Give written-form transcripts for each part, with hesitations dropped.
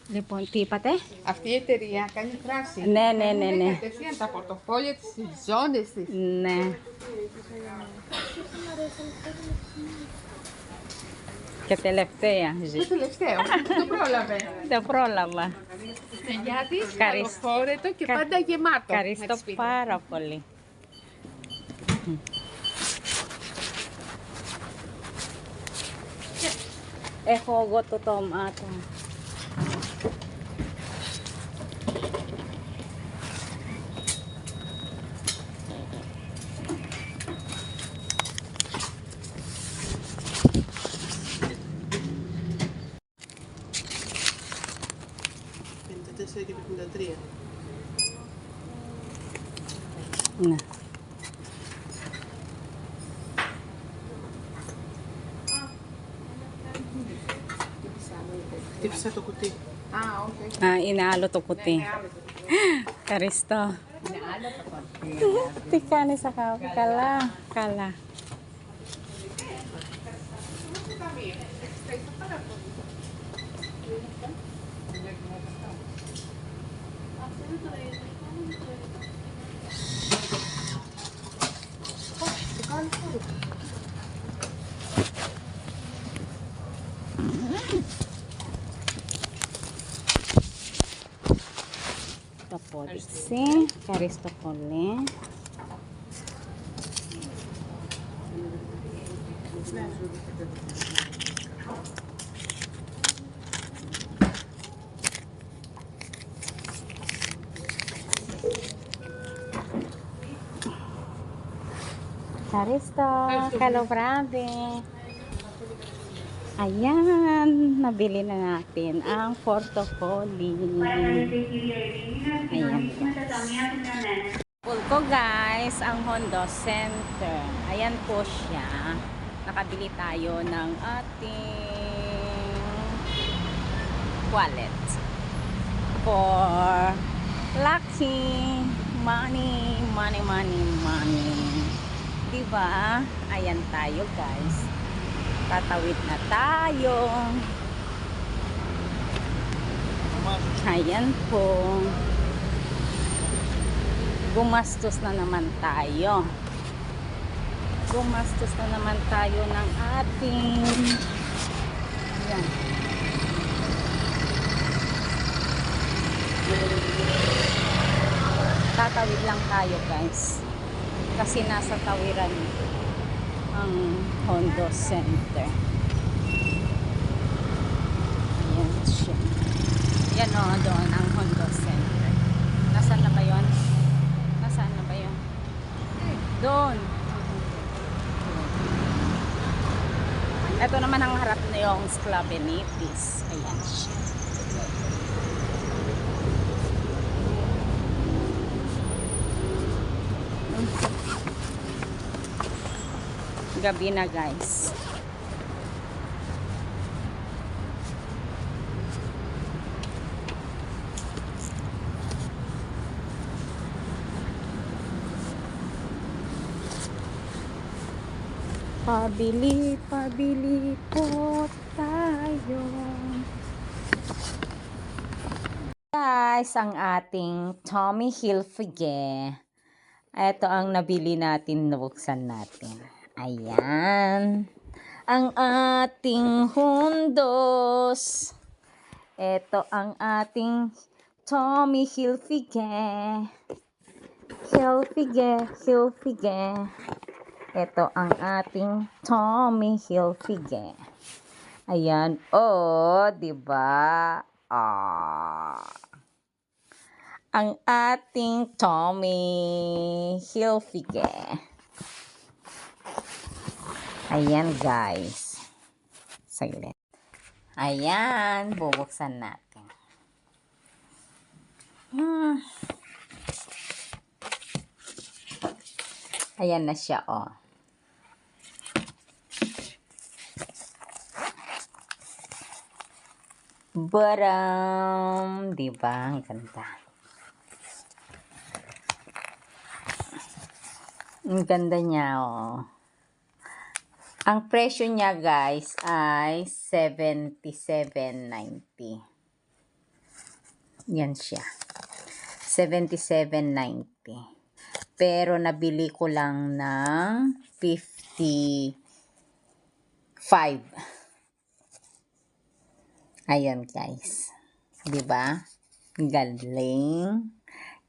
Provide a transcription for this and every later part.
Λοιπόν, τι είπατε? Αυτή η εταιρεία κάνει κράση. Ναι, ναι, ναι, ναι. Κατευθείαν τα πορτοφόλια της, τις ζώνες της. Ναι. Και τελευταία Το τελευταίο, το πρόλαβε. Δεν πρόλαβα. Γιατί Ευχαριστώ. καλοφόρετο και πάντα γεμάτο. Ευχαριστώ πάρα πολύ. Έχω εγώ το τομάτο. Και 53. Ναι. Χτύπησα το κουτί. Όχι. Είναι άλλο το κουτί. Ευχαριστώ. Τι κάνεις αγάπη, καλά, καλά. Το πόδιξι, ευχαριστώ πολύ. Ευχαριστώ, καλό βράδυ. Ayan, nabili na natin ang portofoli. Ayan guys. Pulko guys, ang Hondo Center. Ayan po siya. Nakabili tayo ng ating wallet for lucky money, money, money, money. Diba? Ayan tayo guys. Tatawid na tayo. Ayan po. Gumastos na naman tayo. Gumastos na naman tayo ng ating ayan. Tatawid lang tayo guys. Kasi nasa tawiran ang Hondo Center. Ayan siya. Yan o, doon ang Hondo Center. Nasaan na ba yun? Nasaan na ba yun? Doon. Ito naman ang harap na yung Sclavenitis. Ayan siya. Gabi na guys. Pabili, pabili po tayo. Guys, ang ating Tommy Hilfiger. Ito ang nabili natin, nabuksan natin. Ayan. Ang ating hundos. Ito ang ating Tommy Hilfiger. Hilfiger, Hilfiger. Ito ang ating Tommy Hilfiger. Ayan. Oh, diba? Ang ating Tommy Hilfiger. Ayan guys. Saglit. Ayan. Bubuksan natin. Ayan na siya oh. Diba? Ang ganda. Ang ganda niya oh. Ang presyo niya guys ay $77.90. Yan siya. 77.90. Pero nabili ko lang ng 55. Ayan guys. 'Di ba? Galing.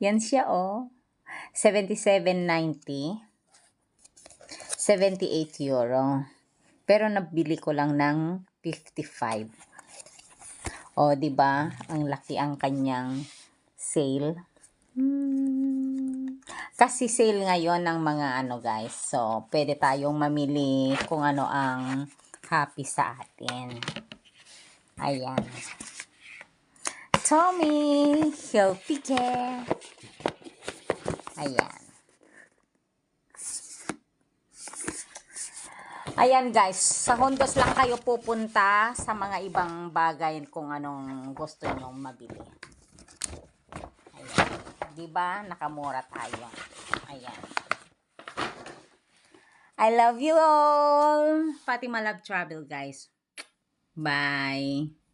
Yan siya oh. 77.90. 78 euro. Pero nabili ko lang ng 55. O, 'di ba? Ang laki ang kanyang sale. Kasi sale ngayon ng mga ano guys. So, pwede tayong mamili kung ano ang happy sa atin. Ayan. Tommy Hilfiger. Ayan. Ayan guys, sa Hondos lang kayo pupunta sa mga ibang bagay kung anong gusto nyong mabili. Ayan. Diba? Nakamura tayo. Ayan. I love you all. Fatima Love Travel guys. Bye.